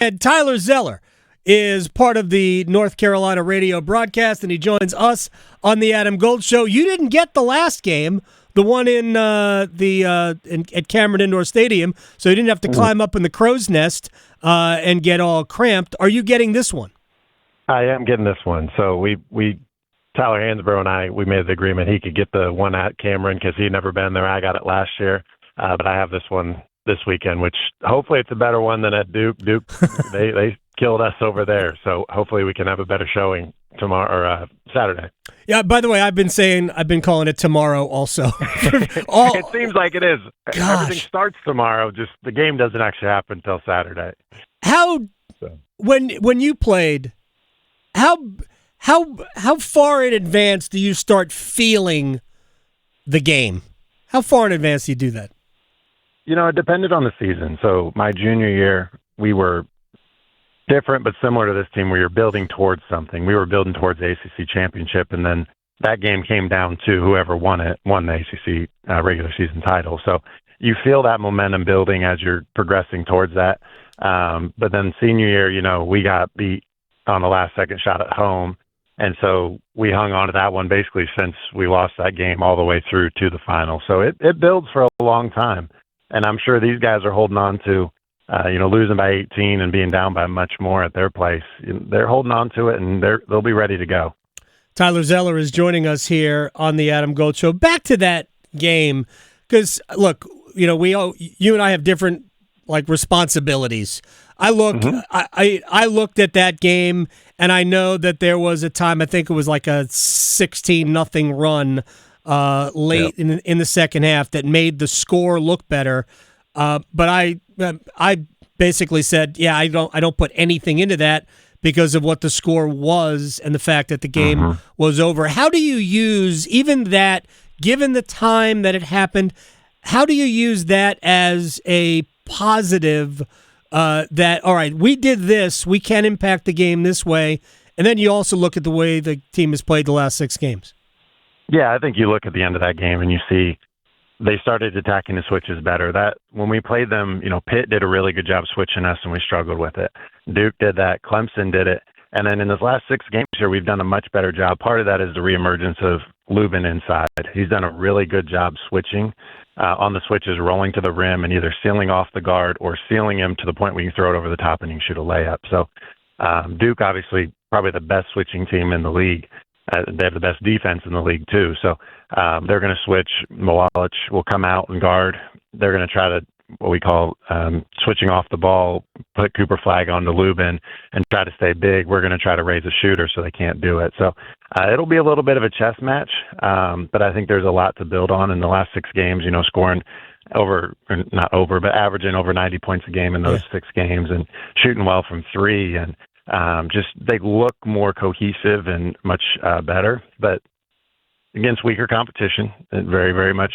And Tyler Zeller is part of the North Carolina radio broadcast, and he joins us on the Adam Gold Show. You didn't get the last game, the one in at Cameron Indoor Stadium, so you didn't have to climb up in the crow's nest and get all cramped. Are you getting this one? I am getting this one. So we Tyler Hansbrough and I, we made the agreement he could get the one at Cameron because he'd never been there. I got it last year, but I have this one this weekend, which hopefully it's a better one than at Duke. Duke, they killed us over there, so hopefully we can have a better showing tomorrow or Saturday. Yeah. By the way, I've been calling it tomorrow also. It seems like it is. Gosh. Everything starts tomorrow. Just the game doesn't actually happen until Saturday. When you played, how far in advance do you start feeling the game? How far in advance do you do that? It depended on the season. So my junior year, we were different but similar to this team where you're building towards something. We were building towards the ACC championship, and then that game came down to whoever won the ACC regular season title. So you feel that momentum building as you're progressing towards that. But then senior year, we got beat on the last second shot at home. And so we hung on to that one basically since we lost that game all the way through to the final. So it builds for a long time. And I'm sure these guys are holding on to, losing by 18 and being down by much more at their place. They're holding on to it, and they'll be ready to go. Tyler Zeller is joining us here on the Adam Gold Show. Back to that game, because, look, you and I have different, responsibilities. I looked at that game, and I know that there was a time, I think it was like a 16-0 run late in the second half that made the score look better. But I basically said, I don't put anything into that because of what the score was and the fact that the game was over. How do you use even that, given the time that it happened, how do you use that as a positive that, all right, we did this, we can impact the game this way, and then you also look at the way the team has played the last 6 games? Yeah, I think you look at the end of that game and you see they started attacking the switches better. That when we played them, Pitt did a really good job switching us and we struggled with it. Duke did that. Clemson did it. And then in this last 6 games here, we've done a much better job. Part of that is the reemergence of Lubin inside. He's done a really good job switching on the switches, rolling to the rim and either sealing off the guard or sealing him to the point where you throw it over the top and you can shoot a layup. So Duke, obviously, probably the best switching team in the league. They have the best defense in the league, too. So they're going to switch. Mwalich will come out and guard. They're going to try to, what we call switching off the ball, put Cooper Flagg onto Lubin and try to stay big. We're going to try to raise a shooter so they can't do it. So it'll be a little bit of a chess match, but I think there's a lot to build on in the last 6 games, scoring averaging over 90 points a game in those 6 games and shooting well from 3 and just they look more cohesive and much better, but against weaker competition, and very, very much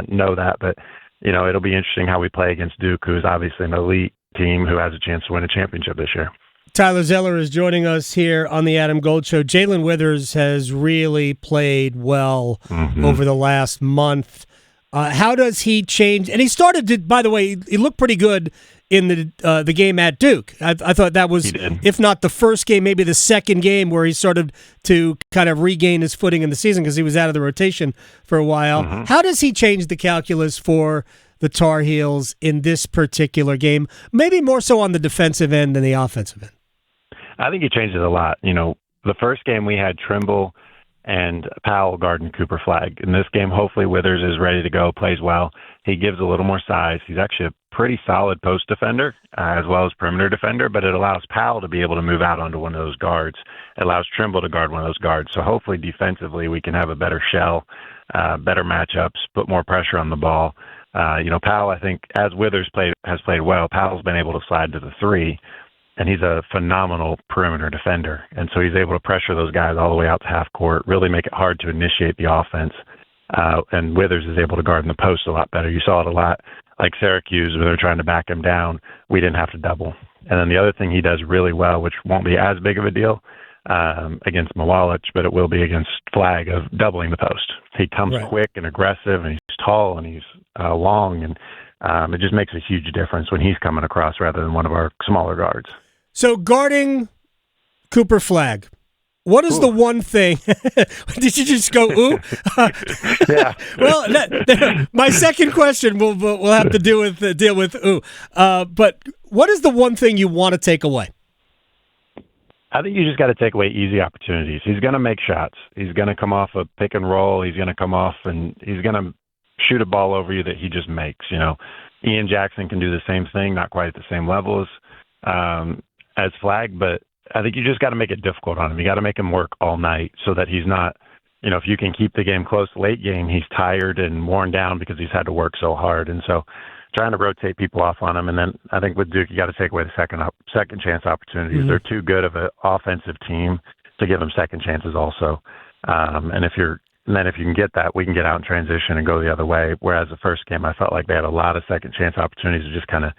know that. But, it'll be interesting how we play against Duke, who's obviously an elite team who has a chance to win a championship this year. Tyler Zeller is joining us here on the Adam Gold Show. Jaylen Withers has really played well over the last month. How does he change? And he started to, by the way, he looked pretty good in the game at Duke. I thought that was, if not the first game, maybe the second game where he started to kind of regain his footing in the season because he was out of the rotation for a while. How does he change the calculus for the Tar Heels in this particular game? Maybe more so on the defensive end than the offensive end. I think he changes a lot. The first game we had Trimble and Powell guarding Cooper Flagg. In this game, hopefully Withers is ready to go, plays well. He gives a little more size. He's actually a pretty solid post defender as well as perimeter defender, but it allows Powell to be able to move out onto one of those guards. It allows Trimble to guard one of those guards. So hopefully defensively we can have a better shell, better matchups, put more pressure on the ball. Powell, I think, as Withers has played well, Powell's been able to slide to the 3. And he's a phenomenal perimeter defender. And so he's able to pressure those guys all the way out to half court, really make it hard to initiate the offense. And Withers is able to guard in the post a lot better. You saw it a lot like Syracuse when they're trying to back him down. We didn't have to double. And then the other thing he does really well, which won't be as big of a deal against Mwalich, but it will be against Flagg, of doubling the post. He comes quick and aggressive, and he's tall and he's long, and it just makes a huge difference when he's coming across rather than one of our smaller guards. So guarding Cooper Flagg, what is the one thing? Did you just go ooh? Yeah. Well, my second question will have to deal with ooh. But what is the one thing you want to take away? I think you just got to take away easy opportunities. He's going to make shots. He's going to come off a pick and roll. He's going to come off and he's going to shoot a ball over you that he just makes. Ian Jackson can do the same thing, not quite at the same level as Flagg, but I think you just got to make it difficult on him. You got to make him work all night so that he's not, if you can keep the game close late game, he's tired and worn down because he's had to work so hard. And so trying to rotate people off on him. And then I think with Duke, you got to take away the second chance opportunities. Mm-hmm. They're too good of an offensive team to give them second chances also. And if you can get that, we can get out in transition and go the other way. Whereas the first game, I felt like they had a lot of second chance opportunities to just kind of,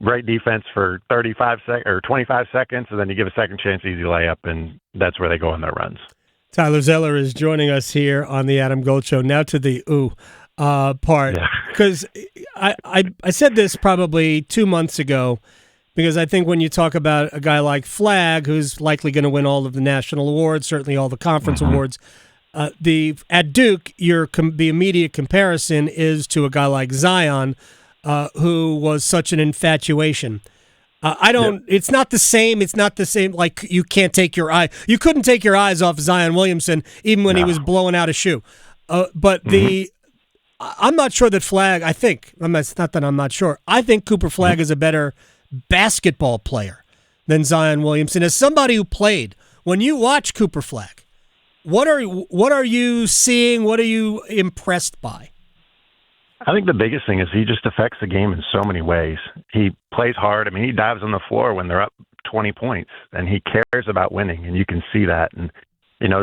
great defense for 25 or 25 seconds, and then you give a second chance, easy layup, and that's where they go on their runs. Tyler Zeller is joining us here on the Adam Gold Show. Now to the ooh part, because I said this probably 2 months ago, because I think when you talk about a guy like Flagg, who's likely going to win all of the national awards, certainly all the conference awards, at Duke, the immediate comparison is to a guy like Zion, who was such an infatuation. It's not the same. It's not the same. Like you couldn't take your eyes off Zion Williamson even when he was blowing out a shoe. But I'm not sure that Flagg. It's not that I'm not sure. I think Cooper Flagg is a better basketball player than Zion Williamson. As somebody who played, when you watch Cooper Flagg, what are you seeing? What are you impressed by? I think the biggest thing is he just affects the game in so many ways. He plays hard. I mean, he dives on the floor when they're up 20 points, and he cares about winning, and you can see that. And,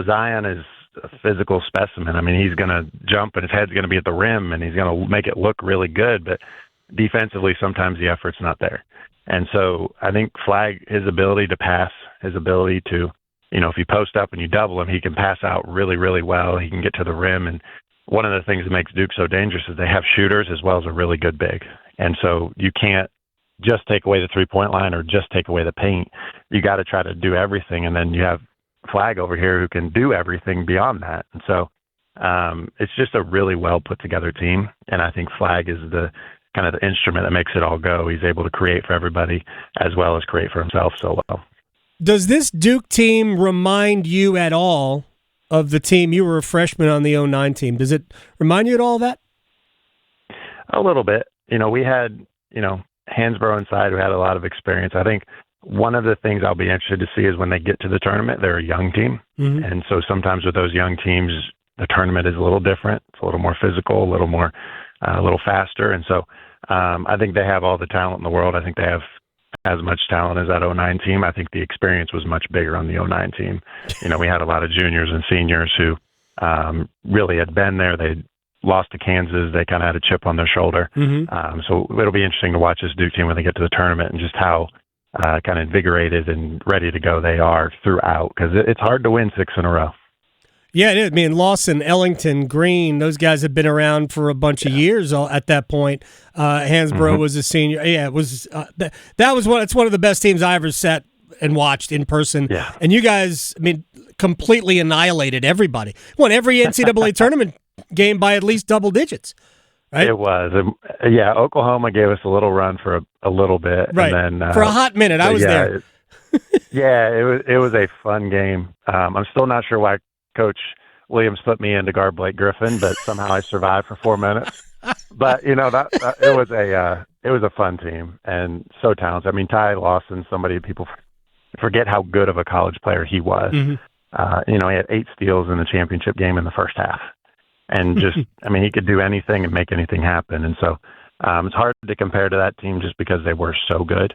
Zion is a physical specimen. I mean, he's going to jump, and his head's going to be at the rim, and he's going to make it look really good. But defensively, sometimes the effort's not there. And so I think Flagg, his ability to pass, his ability to, if you post up and you double him, he can pass out really, really well. He can get to the rim, and one of the things that makes Duke so dangerous is they have shooters as well as a really good big. And so you can't just take away the three-point line or just take away the paint. You got to try to do everything. And then you have Flagg over here who can do everything beyond that. And so it's just a really well put together team. And I think Flagg is the kind of the instrument that makes it all go. He's able to create for everybody as well as create for himself so well. Does this Duke team remind you at all of the team? You were a freshman on the 2009 team. Does it remind you at all of that? A little bit. We had, Hansbrough inside who had a lot of experience. I think one of the things I'll be interested to see is when they get to the tournament, they're a young team. Mm-hmm. And so sometimes with those young teams, the tournament is a little different. It's a little more physical, a little more, a little faster. And so I think they have all the talent in the world. I think they have as much talent as that 2009 team. I think the experience was much bigger on the 2009 team. We had a lot of juniors and seniors who really had been there. They lost to Kansas. They kind of had a chip on their shoulder. Mm-hmm. So it'll be interesting to watch this Duke team when they get to the tournament and just how kind of invigorated and ready to go they are throughout, because it's hard to win 6 in a row. Yeah, it is. I mean, Lawson, Ellington, Green, those guys have been around for a bunch of years at that point. Hansbrough was a senior. Yeah, it was. It's one of the best teams I ever sat and watched in person. Yeah. And you guys, completely annihilated everybody. Won every NCAA tournament game by at least double digits. Right? It was. Oklahoma gave us a little run for a little bit. Right. And then, for a hot minute, I was there. It was a fun game. I'm still not sure why Coach Williams put me in to guard Blake Griffin, but somehow I survived for 4 minutes. But it was a fun team and so talented. Ty Lawson, somebody people forget how good of a college player he was. Mm-hmm. He had 8 steals in the championship game in the first half, and just he could do anything and make anything happen. And so it's hard to compare to that team just because they were so good.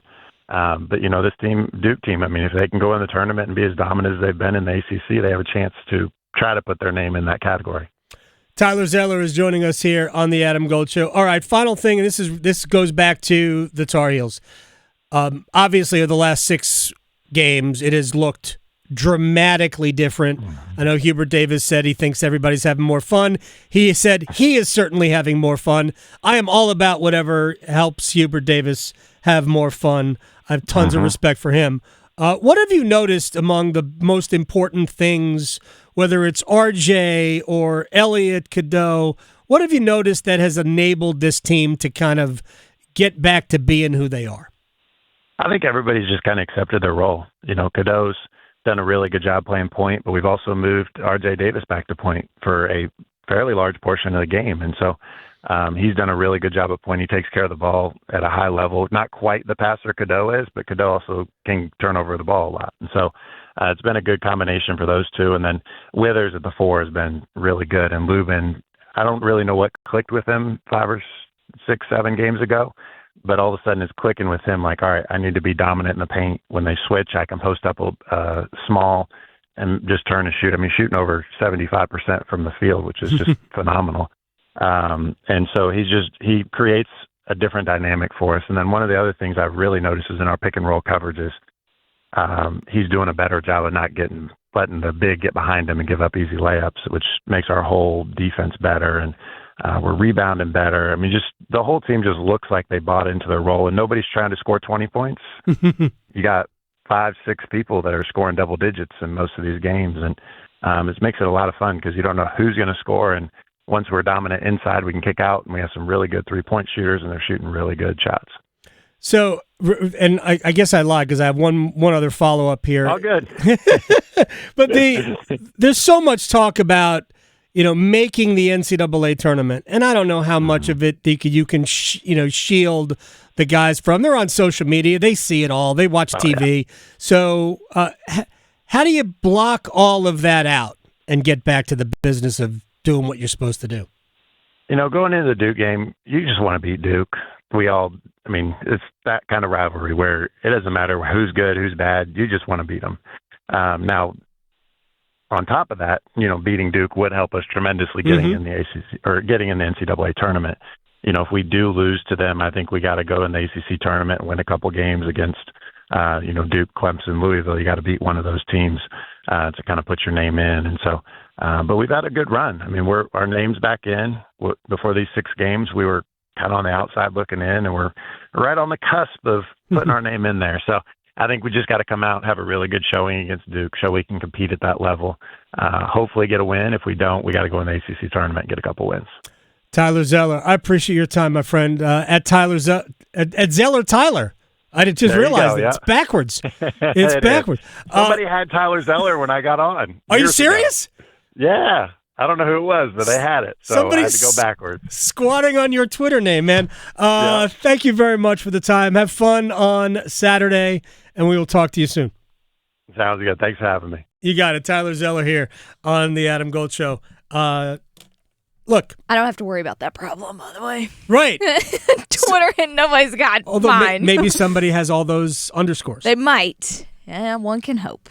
But this Duke team, if they can go in the tournament and be as dominant as they've been in the ACC, they have a chance to try to put their name in that category. Tyler Zeller is joining us here on the Adam Gold Show. All right, final thing, and this goes back to the Tar Heels. Obviously, of the last 6 games, it has looked dramatically different. I know Hubert Davis said he thinks everybody's having more fun. He said he is certainly having more fun. I am all about whatever helps Hubert Davis have more fun. I have tons of respect for him. What have you noticed among the most important things, whether it's RJ or Elliott, Cadeau? What have you noticed that has enabled this team to kind of get back to being who they are? I think everybody's just kind of accepted their role. Cadeau's done a really good job playing point, but we've also moved RJ Davis back to point for a fairly large portion of the game. And so he's done a really good job at point. He takes care of the ball at a high level. Not quite the passer Cadeau is, but Cadeau also can turn over the ball a lot. And so it's been a good combination for those two. And then Withers at the 4 has been really good. And Lubin, I don't really know what clicked with him 5 or 6, 7 games ago, but all of a sudden it's clicking with him like, all right, I need to be dominant in the paint. When they switch, I can post up small and just turn and shoot. I mean, shooting over 75% from the field, which is just phenomenal. And so he creates a different dynamic for us. And then one of the other things I've really noticed is in our pick and roll coverages, he's doing a better job of not letting the big get behind him and give up easy layups, which makes our whole defense better. And we're rebounding better. I mean, just the whole team just looks like they bought into their role, and nobody's trying to score 20 points. You got 5, 6 people that are scoring double digits in most of these games, and it makes it a lot of fun because you don't know who's going to score. And once we're dominant inside, we can kick out, and we have some really good 3-point shooters, and they're shooting really good shots. So, and I guess I lied because I have one other follow-up here. All good. But there's so much talk about, making the NCAA tournament, and I don't know how much of it you can shield the guys from. They're on social media. They see it all. They watch TV. Yeah. So how do you block all of that out and get back to the business of doing what you're supposed to do? Going into the Duke game, you just want to beat Duke. It's that kind of rivalry where it doesn't matter who's good, who's bad. You just want to beat them. Now, on top of that, beating Duke would help us tremendously getting in the ACC or getting in the NCAA tournament. If we do lose to them, I think we got to go in the ACC tournament and win a couple games against, Duke, Clemson, Louisville. You got to beat one of those teams to kind of put your name in. And so, but we've had a good run. I mean, our name's back in. Before these 6 games, we were kind of on the outside looking in, and we're right on the cusp of putting our name in there. So I think we just got to come out and have a really good showing against Duke, show we can compete at that level. Hopefully get a win. If we don't, we got to go in the ACC tournament and get a couple wins. Tyler Zeller, I appreciate your time, my friend. At Zeller Tyler. I just realized it's backwards. It's backwards. Somebody had Tyler Zeller when I got on. Are you serious? Ago. Yeah. I don't know who it was, but they had it. So I had to go backwards. Squatting on your Twitter name, man. Thank you very much for the time. Have fun on Saturday, and we will talk to you soon. Sounds good. Thanks for having me. You got it. Tyler Zeller here on the Adam Gold Show. Look. I don't have to worry about that problem, by the way. Right. Twitter and nobody's got mine. Maybe somebody has all those underscores. They might. Yeah, one can hope.